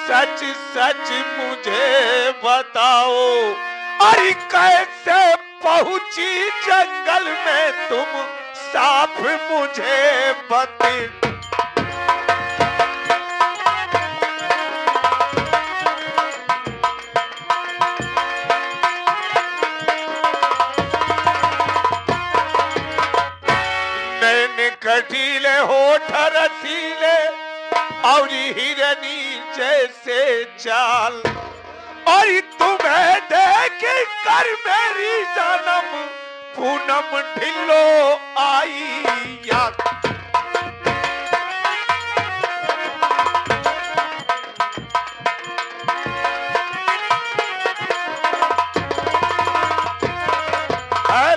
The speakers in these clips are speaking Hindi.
सच सच मुझे बताओ, अरे कैसे पहुंची जंगल में तुम, साफ मुझे बता। कटीले होठ रसीले और हिरनी जैसे चाल, और तुम्हें देख कर मेरी जन्म पूनम ढिल्लो आई याद।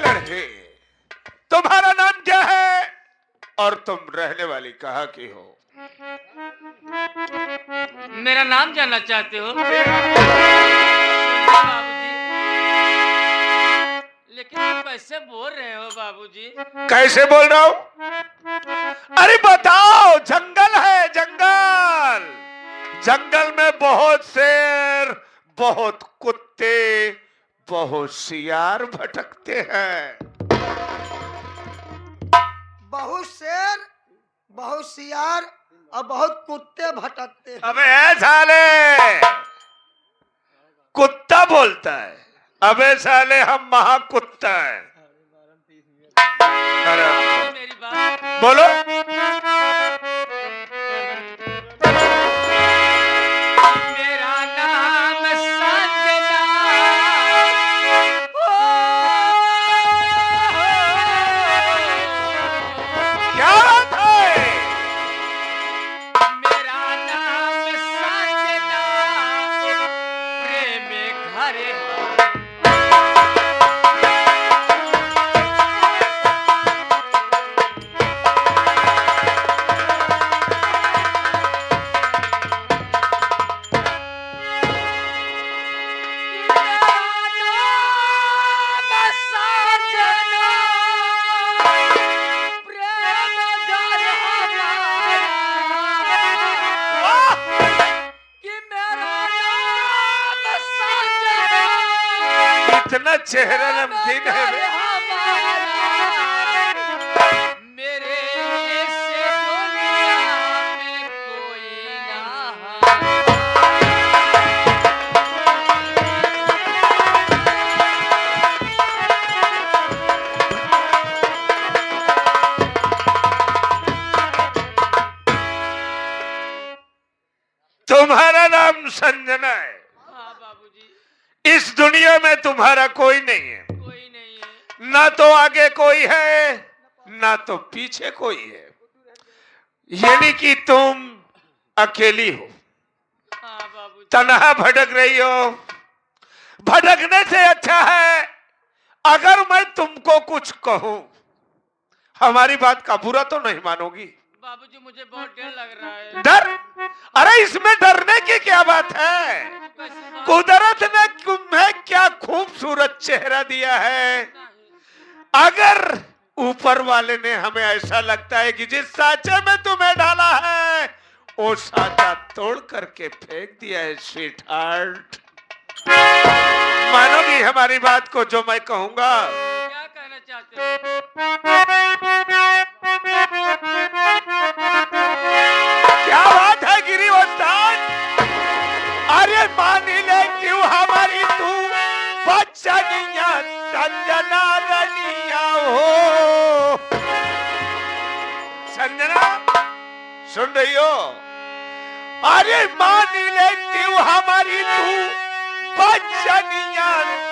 लड़के, तुम्हारा नाम क्या है और तुम रहने वाली कहाँ की हो? मेरा नाम जानना चाहते हो? बाबूजी, लेकिन तुम कैसे बोल रहे हो बाबूजी? कैसे बोल रहा हूँ? अरे बताओ, जंगल है जंगल, जंगल में बहुत शेर, बहुत कुत्ते, बहुत सियार भटकते हैं। बहुत शेर, बहुत सियार और बहुत कुत्ते भटकते हैं। अबे है साले, कुत्ता बोलता है। अबे साले, हम महाकुत्ता है। मेरी बात बोलो। मेरा नाम संजना, क्या बात है? मेरा नाम संजना, प्रेम घरे इतना चेहरा नमकीन है बे। मेरे ऐसे दुनिया में कोई ना तुम्हारा नाम संजना है। हाँ बाबूजी, इस दुनिया में तुम्हारा कोई नहीं है। कोई नहीं है। ना तो आगे कोई है, ना तो पीछे कोई है, यानी कि तुम अकेली हो, हाँ बाबूजी, तन्हा भटक रही हो। भटकने से अच्छा है अगर मैं तुमको कुछ कहूं, हमारी बात का बुरा तो नहीं मानोगी? बाबूजी मुझे बहुत डर लग रहा है। डर? अरे इसमें डरने की क्या बात है? कुदरत ने तुम्हें क्या खूबसूरत चेहरा दिया है। अगर ऊपर वाले ने हमें ऐसा लगता है कि जिस सांचे में तुम्हें डाला है वो सांचा तोड़ करके फेंक दिया है स्वीट हार्ट, मानोगी हमारी बात को जो मैं कहूंगा? क्या कहना चाहते हो? क्या बात है गिरिवर्धन? अरे मान ले क्यों हमारी तू बच्चनिया संजना रनिया हो। संजना सुन रही हो? अरे मान ले क्यों हमारी तू बच्चनिया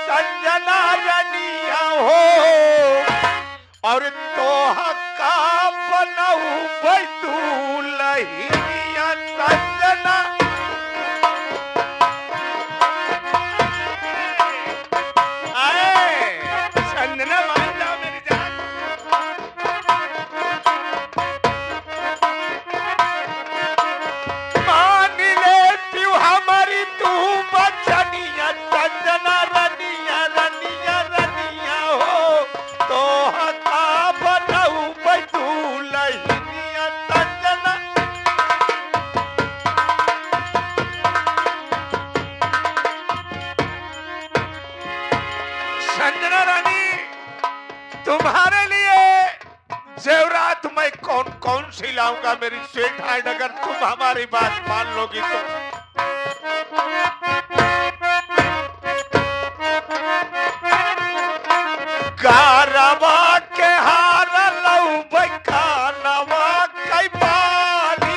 संजना रनिया हो, और तोहा का बनाऊ बैतू लहिया संजना। आए संजना, मान जाओ मेरी जान। मान ले तू हमारी तू बचनिया संजना रनिया रनिया रनिया हो, तो हता बनाऊ बैतू लहिया संजना। कौन सी लाऊंगा मेरी स्वीट हार्ट, अगर तुम हमारी बात मान लोगी तो। कारवा के हार लऊ बखानवा कई बाली,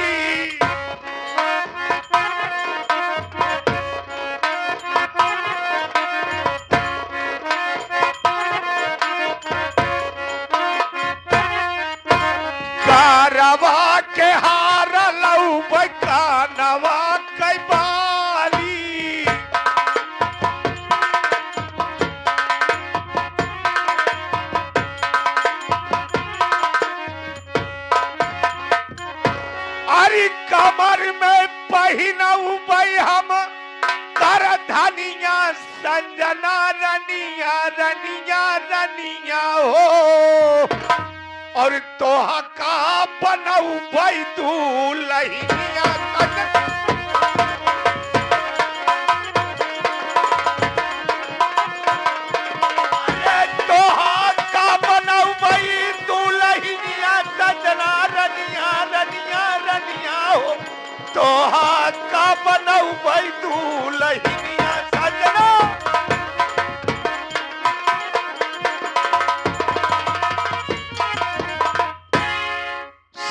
कारवा के हार लऊ बखानवा कई बाली। अरे कमर में पहिनऊ बई हम कर धनिया संजना रनिया रनिया रनिया हो, और तोहा का बनऊ बई दूल्हिया तोहा का बनऊ बई दूल्हिया संजना रनिया रनिया रनिया हो, तोहा का बनऊ बई दूल्हिया संजना।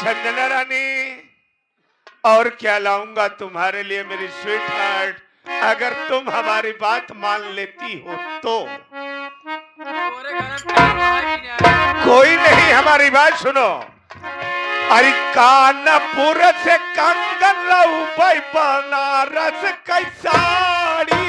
संजना रानी, और क्या लाऊंगा तुम्हारे लिए मेरी स्वीट हार्ट, अगर तुम हमारी बात मान लेती हो तो। तुम्हारे घर में प्यार है कि नहीं? कोई नहीं, हमारी बात सुनो। अरे कानपुर से कंगन लऊ बई बनारस की साड़ी,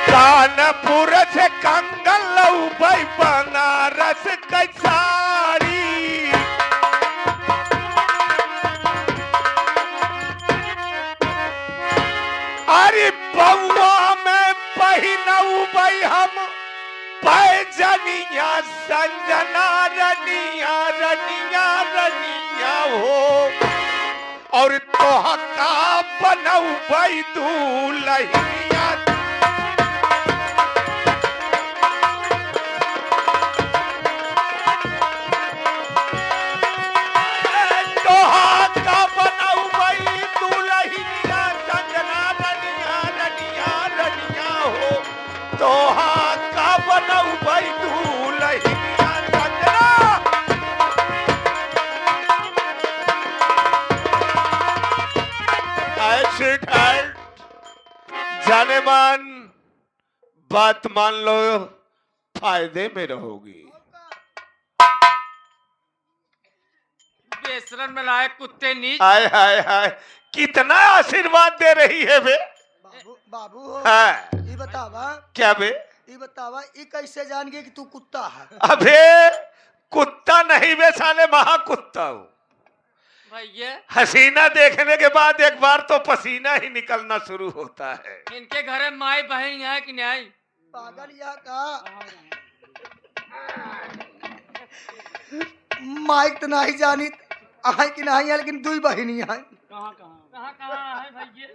कानपुर से कंगन लऊ बई बनारस की साड़ी। अरे बउआ में पहिनऊ बई हम पैजनिया संजना रनिया रनिया रनिया हो, और तोहा का बनऊ बई दूल्हिया। तोहा का बनऊ बई दूल्हिया संजना रनिया रनिया रनिया हो, तोहा का बनऊ बई दूल्हिया संजना। ऐसे ठाट जाने मन, बात मान लो, फायदे में रहोगी। बेसरन में लाए कुत्ते नीच। हाय हाय हाय, कितना आशीर्वाद दे रही है बे। बाबू बाबू हो, हाँ। ये बतावा, क्या बे? ये बतावा, ये कैसे जान गए कि तू कुत्ता है? अबे कुत्ता नहीं बे साले, महा कुत्ता हूँ। भैया हसीना देखने के बाद एक बार तो पसीना ही निकलना शुरू होता है। इनके घर में माई बहन है कि नहीं? पागल या का माइक तो नहीं जानी आहे कि नहीं है, लेकिन दुई बहिनी है। कहाँ कहाँ है भैया?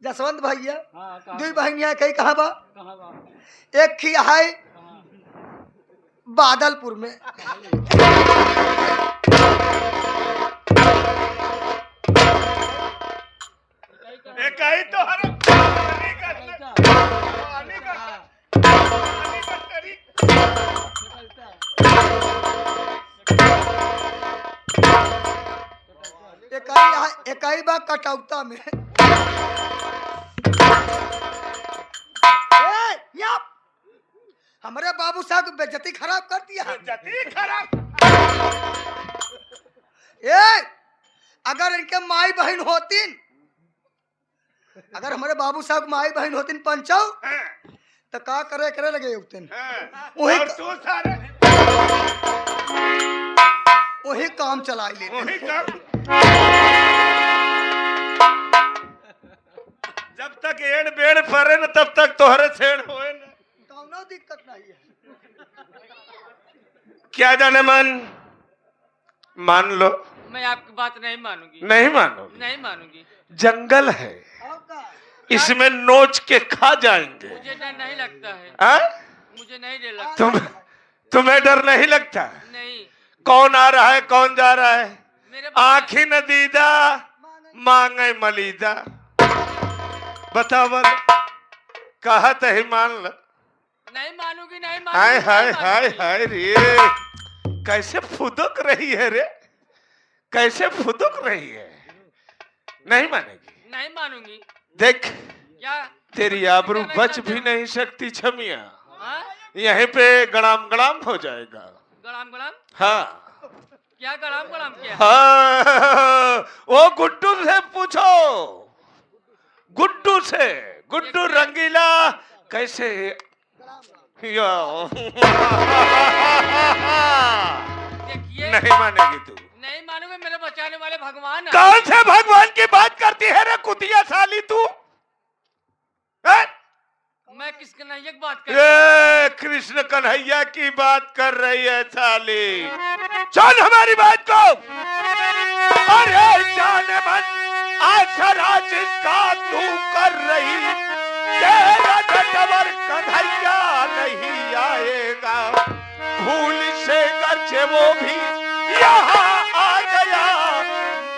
जसवंत भैया, हाँ, दुई बहिनी है, कहीं कहाँ बा? कहाँ बा? एक खी है बादलपुर में, एक ही तो हर इकाई बा कटौता में। हमारे बाबू साहब की बेइज्जती खराब कर दिया है। बेइज्जती खराब। अगर इनके माई बहन होतीन, अगर हमारे बाबू साहब माई बहन होतीन पंचौ, तो का करे करे लगे उतन वही और तू सारे वही काम चला ले। वही काम। जब तक एड़ बेड़ फरे न तब तक तोहरे छेड़ होए न। कौनो दिक्कत नहीं है। क्या जाने मन, मान लो मैं आपकी बात नहीं मानूंगी, नहीं मानोगे? नहीं मानूंगी। जंगल है, और का? इसमें नोच के खा जाएंगे। मुझे डर नहीं लगता है, आ? मुझे नहीं डर लगता। तुम्हें डर नहीं लगता? नहीं, कौन आ रहा है, कौन जा रहा है? मेरे आँखी न दीदा मांगे मलीदा। बताओ, कहत ही मान लो। नहीं मानूंगी, नहीं हाय मानूंगी, हाय नहीं हाय मानूंगी। हाय रे, कैसे फुदक रही है रे, कैसे फुदक रही है। नहीं मानेगी? नहीं मानूंगी। देख, क्या तेरी आबरू क्या बच करते भी हो? नहीं सकती छमिया, हाँ? यहीं पे गड़ाम गड़ाम हो जाएगा। गड़ाम गड़ाम? हाँ क्या गड़ाम गड़ाम क्या? हाँ, वो गुड्डू से पूछो, गुड्डू से। गुड्डू रंगीला कैसे या देखिए, नहीं मानेगी तू? नहीं मानूंगी। मेरे बचाने वाले भगवान हैं। कौन से भगवान की बात करती है रे कुतिया साली तू? हैं? मैं किस कन्हैया की बात कर रहा ये कृष्ण कन्हैया की बात कर रही है साली। सुन हमारी बात को। अरे जाने मन आसरा जिसका तू कर रही, तेरा नटवर कन्हैया नहीं आएगा। भूल से गर्जे वो भी यहाँ आ गया,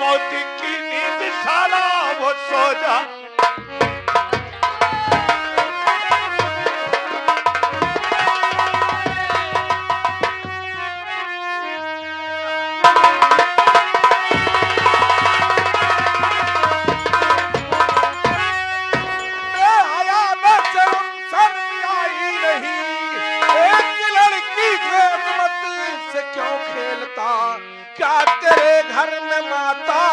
मोती की नींद साला वो सो जा। क्या तेरे घर में माता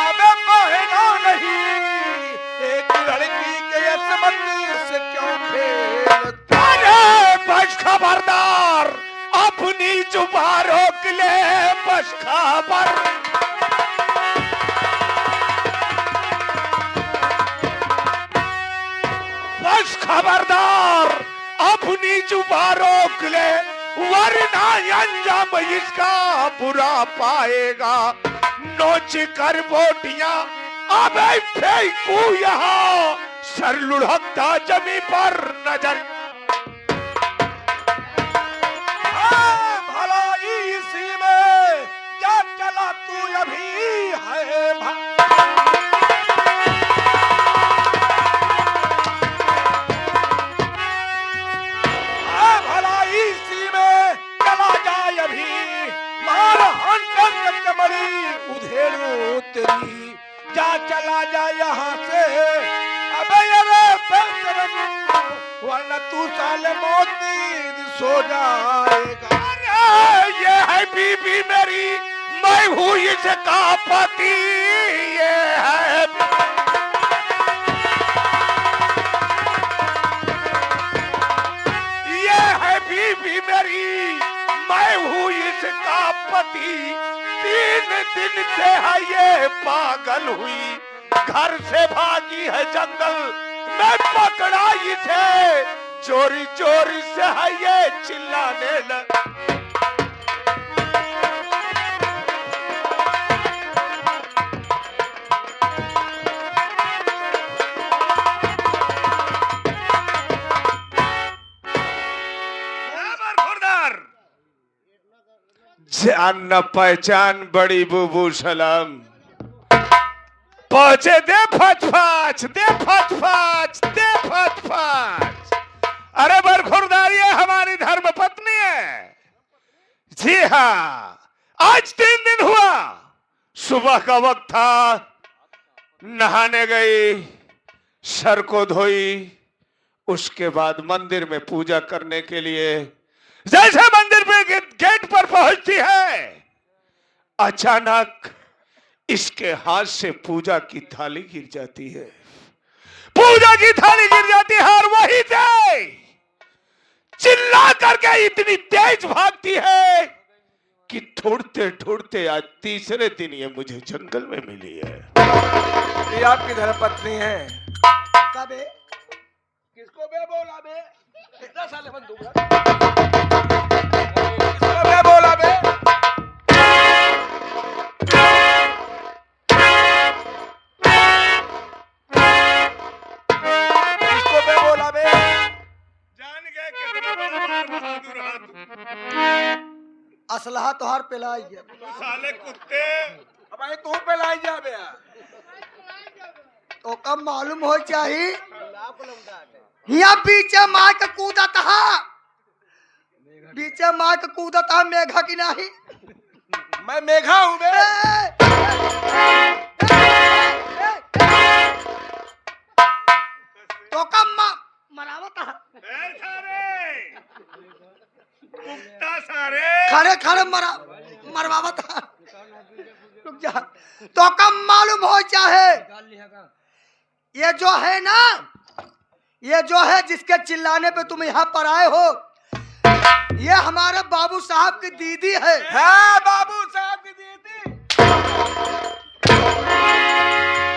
अबे पहना नहीं, एक लड़की के असमत से क्यों खेलता? अरे बस खबरदार, अपनी जुबान रोक ले, बस खबर। बस खबरदार, अपनी जुबान रोक ले, वरना अंजाम इसका बुरा पाएगा। नोच कर बोटियां अबे फेंकू यहाँ, सर लुढ़कता जमी पर नजर। भला इसी में क्या चला तू अभी है भला इसी में चला जाए अभी, मारा हंटर चमड़ी उधेड़ू तेरी, जा चला जा यहाँ से। अबे अरे वरना तू साले मोती सो जाएगा। अरे ये है बीबी मेरी, मैं हूँ इसका पति, ये है बीबी मेरी, मैं हूँ इसका पति। 3 दिन से है ये पागल हुई, घर से भागी है जंगल, मैं पकड़ा इसे, चोरी चोरी से है ये चिल्लाने लगा। जान न पहचान बड़ी बुबू सलाम, पहुंचे दे फच दे फच दे फच। अरे बरखुरदार ये हमारी धर्म पत्नी है। जी हाँ, आज 3 दिन हुआ, सुबह का वक्त था, नहाने गई, सर को धोई, उसके बाद मंदिर में पूजा करने के लिए जैसे मंदिर पे गेट पर पहुंचती है, अचानक इसके हाथ से पूजा की थाली गिर जाती है। पूजा की थाली गिर जाती है और वहीं से चिल्ला करके इतनी तेज भागती है कि ढूंढते ढूंढते आज 3रे दिन ये मुझे जंगल में मिली है। ये आपकी धर्मपत्नी है? कबे किसको बे बोला बे? कितना साले बंदूक है? किसको बे बोला बे? असलहा तोहार पेलाई है। साले कुत्ते अब आई तू पे लाई जा बे तो कब मालूम हो चाहिए यहाँ पीछे मार के कूदा था, पीछे मार के कूदा था मेघा की नहीं। मैं मेघा हूँ बे तो कब मरावा था कुत्ता सारे खड़े खड़े मरवावा था। रुक जा। तो कब मालूम हो चाहे ये जो है ना, ये जो है जिसके चिल्लाने पे तुम यहाँ पर आए हो, ये हमारे बाबू साहब की दीदी है। हाँ बाबू साहब की दीदी।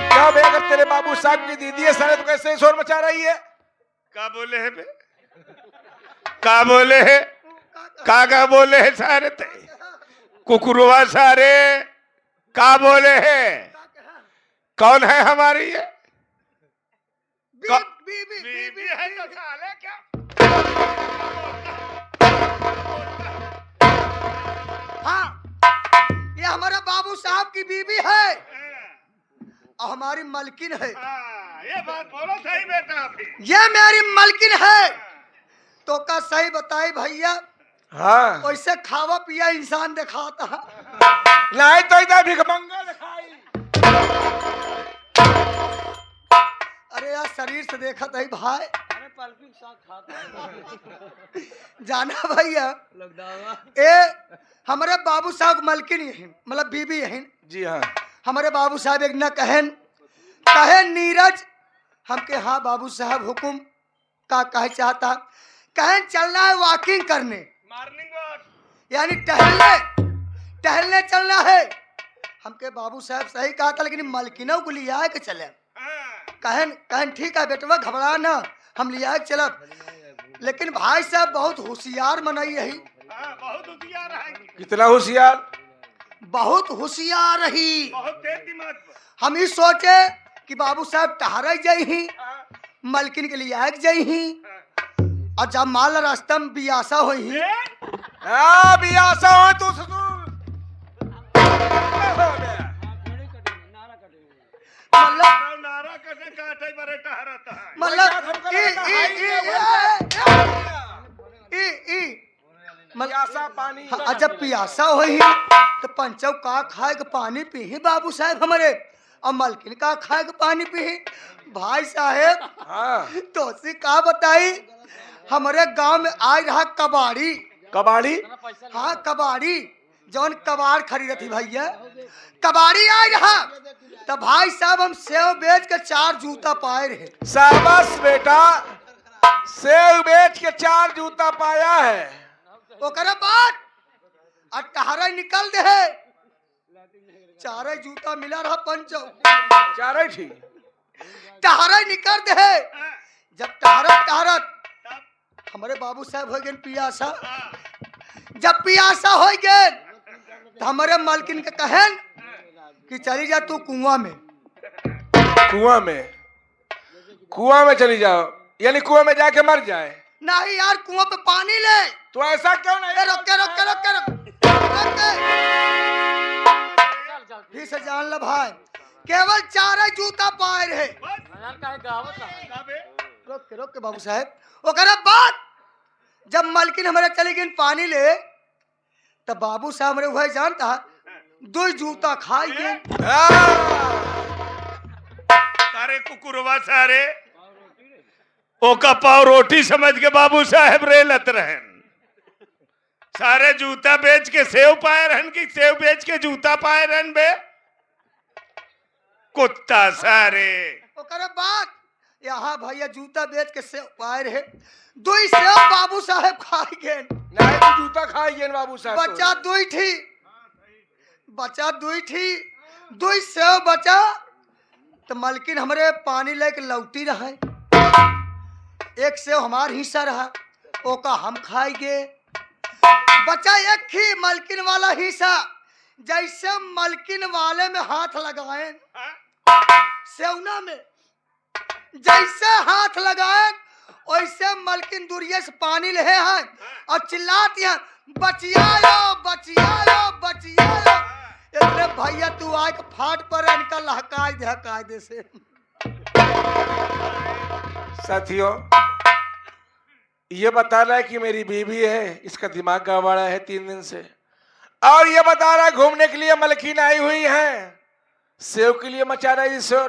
क्या बे अगर तेरे बाबू साहब की दीदी है साले तो कैसे शोर मचा रही है? का बोले है बे? का बोले है? का बोले है सारे ते कुकुरवा सारे का बोले है? कौन है हमारी ये? बीबी है तो साले क्या? हाँ, ये हमारे बाबू साहब की बीबी है और हमारी मलकिन है। ये बात बोलो सही बेटा अभी। ये मेरी मलकिन है। तो का सही बताई भैया, हाँ वैसे खावा पिया इंसान दिखाता है। नहीं तो इधर भिखमंगा दिखाई। अरे यार शरीर से देखा था भाई। जाना भैया ए हमारे बाबू साहब मलकिन यही मतलब बीबी यही। जी हाँ हमारे बाबू साहब एक न कहे नीरज हमके हाँ बाबू साहब हुकुम का कहे चाहता, कहें चलना है वॉकिंग करने, मॉर्निंग वॉक यानी टहलने चलना है। हमके बाबू साहब सही कहा था, लेकिन मलकिनों को लिया के चले। कहन ठीक है बेटवा घबरा ना, हम लिया के चलब। लेकिन भाई साहब बहुत होशियार मनई रही। बहुत होशियार है, कितना होशियार? बहुत होशियार रही। बहुत तेज दिमाग पर। हम ही सोचे कि बाबू साहब टहरा जाही, मलकिन के लिए आग जाही, और जब माल रास्ता में बियासा होही बियासा हो तू ससुर नारा कटे काटे बरे टहराता है। बियासा पानी जब पियासा होही तो पंचव का खाए के पानी पीही बाबू साहब हमारे, और मलकिन का खाए के पानी पीही। भाई साहब हाँ तो सी का बताई, हमारे गांव में आज रहा कबाड़ी। कबाड़ी? हाँ कबाड़ी, जौन कबाड़ खरीदती भैया, कबाड़ी आज रहा। तो भाई साहब हम सेव बेच के 4 जूता पाए रहे। शाबाश बेटा, सेव बेच के 4 जूता पाया है। ओकरे बाद अट्ठारह निकल दे है, 4 जूता मिला रहा पंचो, 4 ठीक टहरा निकल दे है। जब टहरा हमारे बाबू साहब हो गए पियासा। जब पियासा हो गए तो हमारे मालकिन के कहन कि चली जा तू कुआं में। कुआं में चली जाओ, यानी कुआं में जाके मर जाए? नहीं यार, कुआं पे पानी ले। तो ऐसा क्यों नहीं? रोक फिर से जान लो भाई, केवल 4 जूता पाए रहे। रोक के बाबू साहब, ओकरा बाद जब मालकिन हमारे चली गई पानी ले, तब बाबू साहब हमारे वह जानता 2 जूता खाई गए। सारे कुकुरवा सारे ओका पाव रोटी समझ के बाबू साहब रेलत रहन। सारे जूता बेच के सेव पाए रहन कि सेव बेच के जूता पाए रहन बे कुत्ता सारे। ओकरा बाद यहाँ भैया जूता बेच के सेव पाए रहे, 2 सेव बाबू साहब खाई गए। नहीं तो जूता खाई गए बाबू साहब। बचा 2 थी, 2 सेव बचा। तो मालकिन हमारे पानी लेके लौटी रहे, 1 सेव हमार हिस्सा रहा, ओका हम खाई गए। बचा 1 ही मालकिन वाला हिस्सा। जैसे मालकिन वाले में हाथ लगाए सेवना में, जैसे हाथ लगाए वैसे मालकिन दूरिये से पानी ले हैं और चिल्लाती हैं, बचियायो बचियायो बचियायो। इतने भैया तू आए के फाट पर इनका लहकाय दे कायदे से। साथियों, ये बता रहा है कि मेरी बीवी है, इसका दिमाग गड़बड़ा है 3 दिन से, और ये बता रहा है घूमने के लिए मलकिन आई हुई है, सेव के लिए मचा रहा है शोर।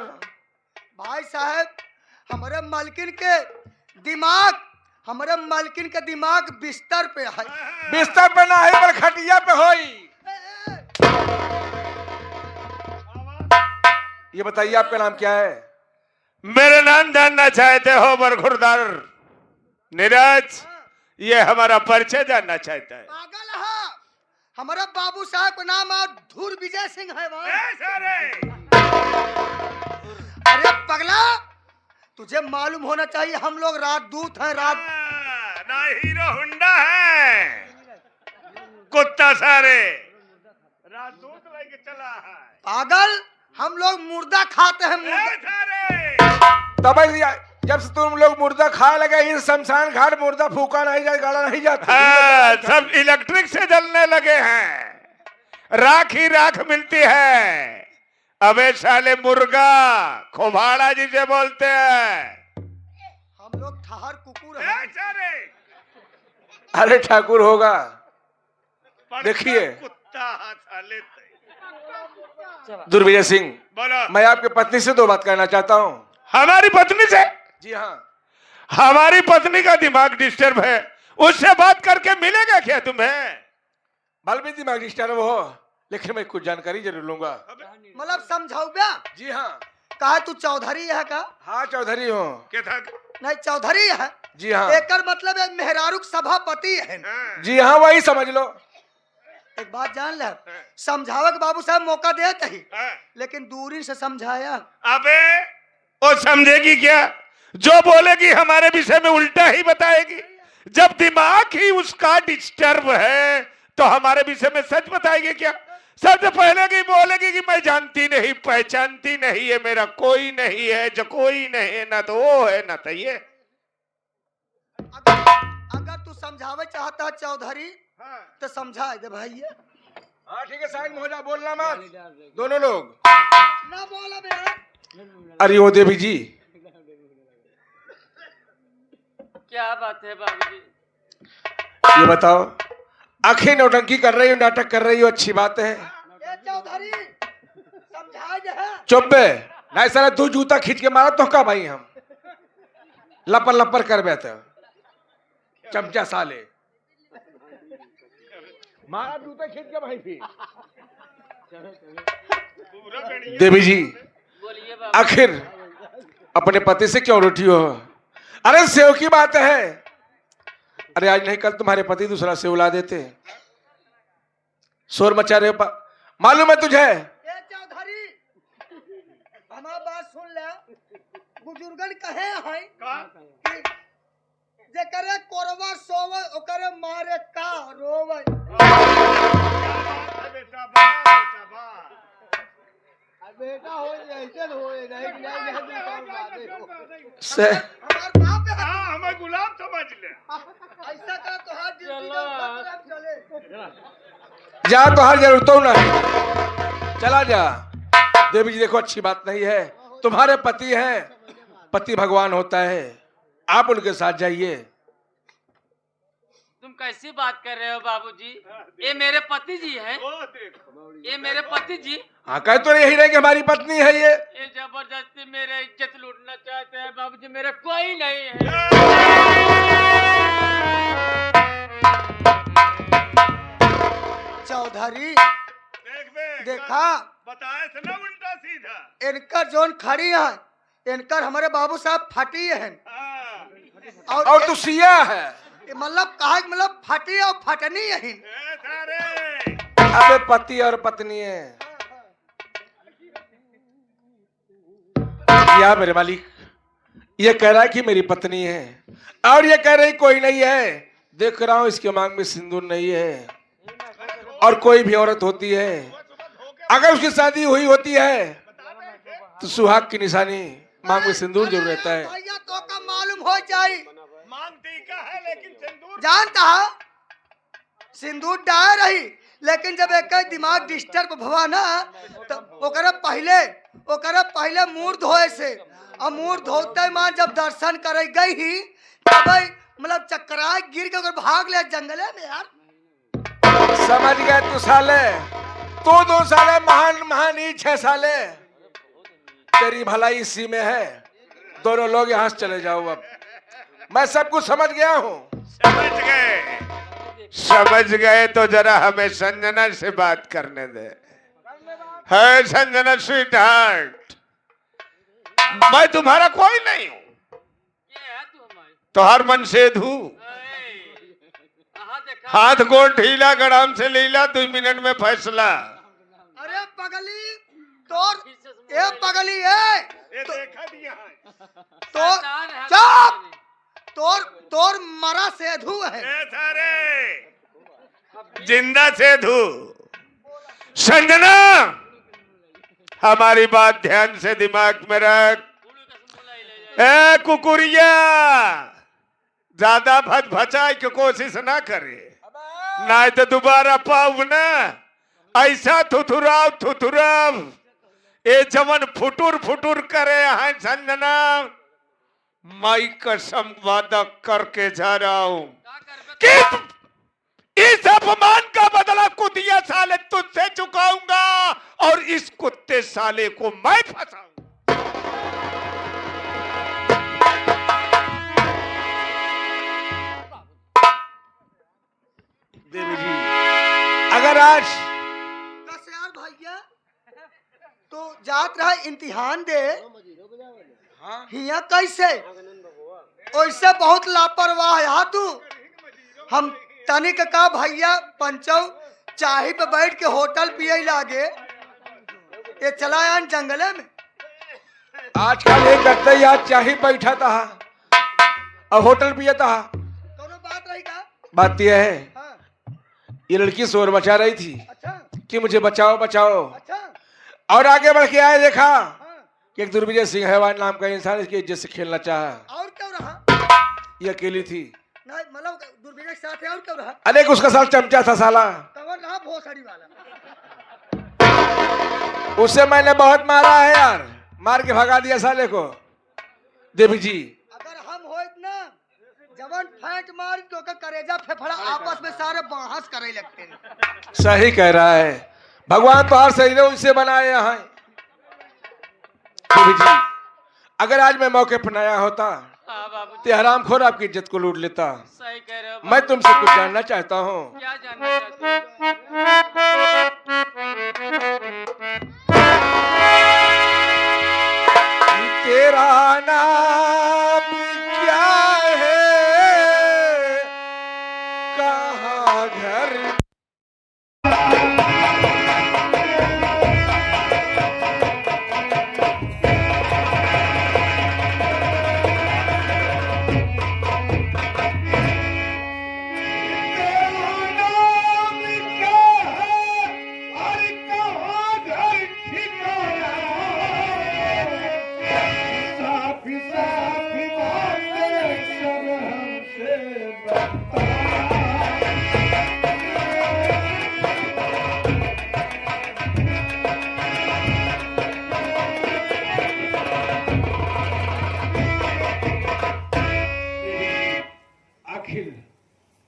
भाई साहब, हमारे मालकिन के दिमाग बिस्तर पे है। बिस्तर पे ना है बल खटिया पे होई। ये बताइए आपका नाम क्या है? मेरा नाम जानना चाहते हो बरखुरदार नीरज? ये हमारा परिचय जानना चाहता है। पागल है, हमारा बाबू साहब का नाम धूर विजय सिंह है। अरे पगला, तुझे मालूम होना चाहिए हम लोग राजदूत हैं। ना हीरो हुंडा है, कुत्ता सारे राजदूत लेके चला है। पागल, हम लोग मुर्दा खाते हैं। तब जब से तुम लोग मुर्दा खाए लगे, इस शमशान घाट मुर्दा फूका नहीं जाए, गाड़ा नहीं जाता। हाँ, सब इलेक्ट्रिक से जलने लगे हैं, राख ही राख मिलती है। अबे साले मुर्गा खोभाड़ा जिसे बोलते हैं। हम लोग ठहर कुकुर हैं। अरे ठाकुर होगा, देखिए कुत्ता साले। दुर्विजय सिंह, बोलो। मैं आपकी पत्नी से 2 बात करना चाहता हूँ। हमारी पत्नी से? जी हाँ। हमारी पत्नी का दिमाग डिस्टर्ब है, उससे बात करके मिलेगा क्या तुम्हें? भले भी दिमाग डिस्टर्ब हो, लेकिन मैं कुछ जानकारी जरूर लूंगा। मतलब समझाऊ क्या? जी हाँ। कहा तू चौधरी है का? हाँ चौधरी हूँ। नहीं, चौधरी है। जी हाँ। एकर मतलब है मेहरारू सभापति है। जी हाँ, वही समझ लो। एक बात जान ले, समझावे के बाबू साहब मौका देते ही, लेकिन दूरी से समझाया। अबे वो समझेगी क्या? जो बोलेगी हमारे विषय में उल्टा ही बताएगी। जब दिमाग ही उसका डिस्टर्ब है तो हमारे विषय में सच बताएगी क्या? सबसे पहले की बोलेगी कि मैं जानती नहीं पहचानती नहीं है, मेरा कोई नहीं है, जो कोई नहीं है, ना तो वो है ना तो ये। अगर तू समझावे चाहता है चौधरी, तो समझा दे भाई। हाँ ठीक है, साइड में हो जा, बोलना मत दोनों लोग। ना बोला बे। अरे ओ देवी जी, क्या बात है बाबूजी? ये बताओ, आंखें नौटंकी कर रही हो, नाटक कर रही हो, अच्छी बात है? ए चौधरी, समझा दे। चुप बे, नहीं सारा 2 जूता खींच के मारा तो का भाई हम लपर लपर कर बैठे चमचा साले, मारा जूता खींच के भाई। फिर देवी जी, बोलिए बाबू। आखिर अपने पति से क्यों रूठी हो? अरे सेव की बात है, अरे आज नहीं कल तुम्हारे पति दूसरा सेव ला देते। शोर मचा रहे हो, मालूम है तुझे? ए चौधरी, हमारी बात सुन ले। बुजुर्गन कहे हैं जे करे कोरवा सोवे ओकरे मारे का रोवे। बेटा हो ऐसे हो नहीं से हमार बाप है। हाँ, हमें गुलाम समझ ले। ऐसा कर तो हर जिंदगी का चले। जा, तो हर जरूरतों ना चला जा। देवी जी देखो, अच्छी बात नहीं है, तुम्हारे पति हैं, पति भगवान होता है, आप उनके साथ जाइए। तुम कैसी बात कर रहे हो बाबूजी? ये मेरे पति जी हैं। ये मेरे पति जी। हाँ, कह तो यही रहे कि हमारी पत्नी है ये। ये जबरदस्ती मेरे इज्जत लूटना चाहते हैं बाबूजी, मेरे कोई नहीं है। चौधरी देखा, बताए थे ना उल्टा सीधा। इनकर जोन खड़ी है, इनकर हमारे बाबू साहब फटी है। और तू सिया है, मतलब कहा मतलब फटी और फटनी है। अबे पति और पत्नी है या मेरे मालिक, ये कह रहा है कि मेरी पत्नी है, और ये कह रही कोई नहीं है। देख रहा हूं इसके मांग में सिंदूर नहीं है, और कोई भी औरत होती है अगर उसकी शादी हुई होती है तो सुहाग की निशानी मांग में सिंदूर जरूर रहता है। भैया तो का मालूम हो जाए, मांगती का है लेकिन सिंदूर जानता है सिंदूर डाल रही, लेकिन जब एक दिमाग डिस्टर्ब भवा ना तो ओकरा पहले मुंह धोए से, और मुंह धोते मां जब दर्शन करे गई ही तब मतलब चक्कराए गिर के ओकर भाग ले जंगले में यार। समझ गए तू साले, तू 2 साले महान महानी 6 साले, तेरी भलाई इसी में है। दोनों लोग यहाँ से चले जाओ, अब मैं सब कुछ समझ गया हूँ। समझ गए तो जरा हमें संजना से बात करने दे। है संजना स्वीट हार्ट, मैं तुम्हारा कोई नहीं हूँ, तोहर मन से धू, हाथ गोड़ ढीला गड़ाम से लीला, 2 मिनट में फैसला। अरे पगली तोर ए पगली ए तोर मरा सेधु है, जिंदा सेधु। संजना, हमारी बात ध्यान से दिमाग में रख। ए कुकुरिया, ज्यादा भचाई की कोशिश ना करे, ना तो दोबारा पाऊ ना। ऐसा थुथुराव ए जवन फुटुर फुटुर करे हैं संजना, मैं कसम वादा करके जा रहा हूं कि इस अपमान का बदला कुतिया साले तुझसे चुकाऊंगा, और इस कुत्ते साले को मैं फंसाऊंगा। देवी जी, अगर आज यार भैया तो जात रहा इम्तिहान दे, हिया कैसे ओइसे बहुत लापरवाह है तू। हम तनिक का भैया पंचौ चाही पे बैठ के होटल पिए लागे, ये चला यान जंगले में। आजकल ये करते ही आज चाही बैठा था और होटल पिया था। दोनों बात रही का? बात यह है, हाँ। ये लड़की शोर मचा रही थी अच्छा कि मुझे बचाओ बचाओ, अच्छा और आगे बढ़ के आए, देखा हाँ। कि एक दुर्विजय सिंह हैवान नाम का इंसान इसकी इज्जत से खेलना चाहा। और क्यों रहा? ये अकेली थी, नहीं मतलब दुर्विजय के साथ है, और क्यों रहा? अनेक उसका साथ चमचा था साला, कवर रहा भोसड़ी वाला। उससे मैंने बहुत मारा है यार, मार के भगा दिया साले को। देवी जी, अगर हम होइत ना जवन फैट मार तो का करेजा फेफड़ा आपस में सारे बहस करे लगते हैं। सही कह रहा है, भगवान तो हर शरीर उनसे बनाए यहाँ। देवी जी, अगर आज मैं मौके पर नया होता तो हराम खोर आपकी इज्जत को लूट लेता। सही कह रहे हो। मैं तुमसे कुछ जानना चाहता हूँ। क्या जानना चाहते हो? तेरा नाम क्या है, कहाँ घर?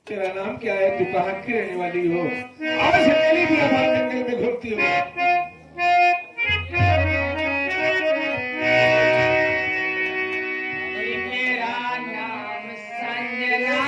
तेरा नाम क्या है, तू कहाँ की रहने वाली हो? आज मेरी भी आवाज जंगल में घूमती हो। मेरा नाम संजना।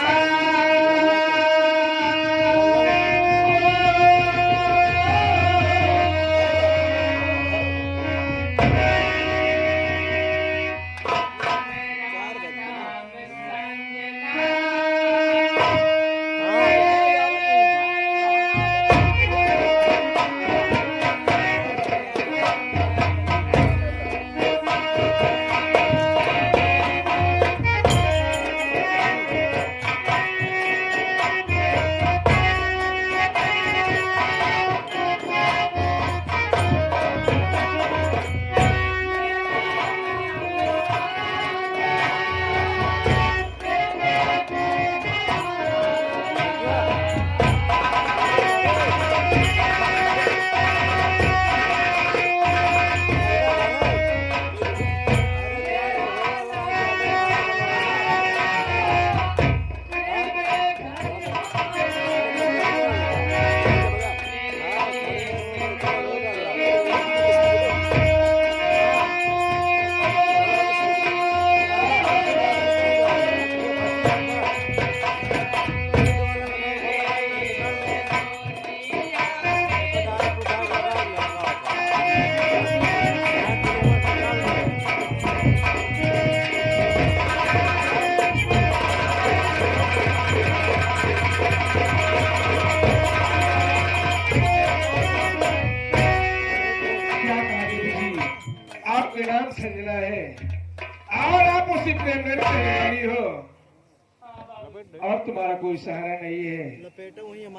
और तुम्हारा कोई सहारा नहीं है।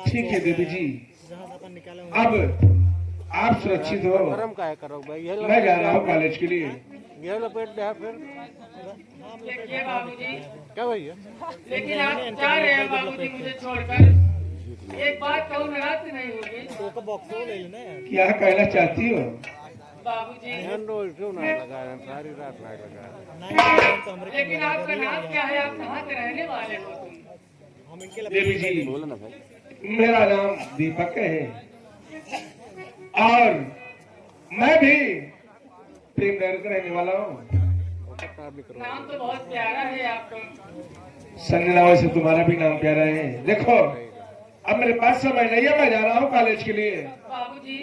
ठीक है देवी जी, अब आप सुरक्षित हो, मैं जा रहा हूँ कॉलेज के लिए। देखिए बाबूजी, क्या भैया? लेकिन आप जा रहे हैं बाबूजी मुझे छोड़कर। एक बात कहूँ, नाराज नहीं होगी क्या कहना चाहती हो? बाबूजी? क्यों ना लगाया, सारी रात लाइट लगाया। लेकिन आपका नाम क्या है? आप कहाँ के रहने वाले हो तुम? देवी जी, मेरा नाम दीपक है और मैं भी प्रेम नगर का रहने वाला हूँ। नाम तो बहुत प्यारा है आपका। संजना, वैसे तुम्हारा भी नाम प्यारा है। देखो, अब मेरे पास समय नहीं है, मैं जा रहा हूँ कॉलेज के लिए। बाबूजी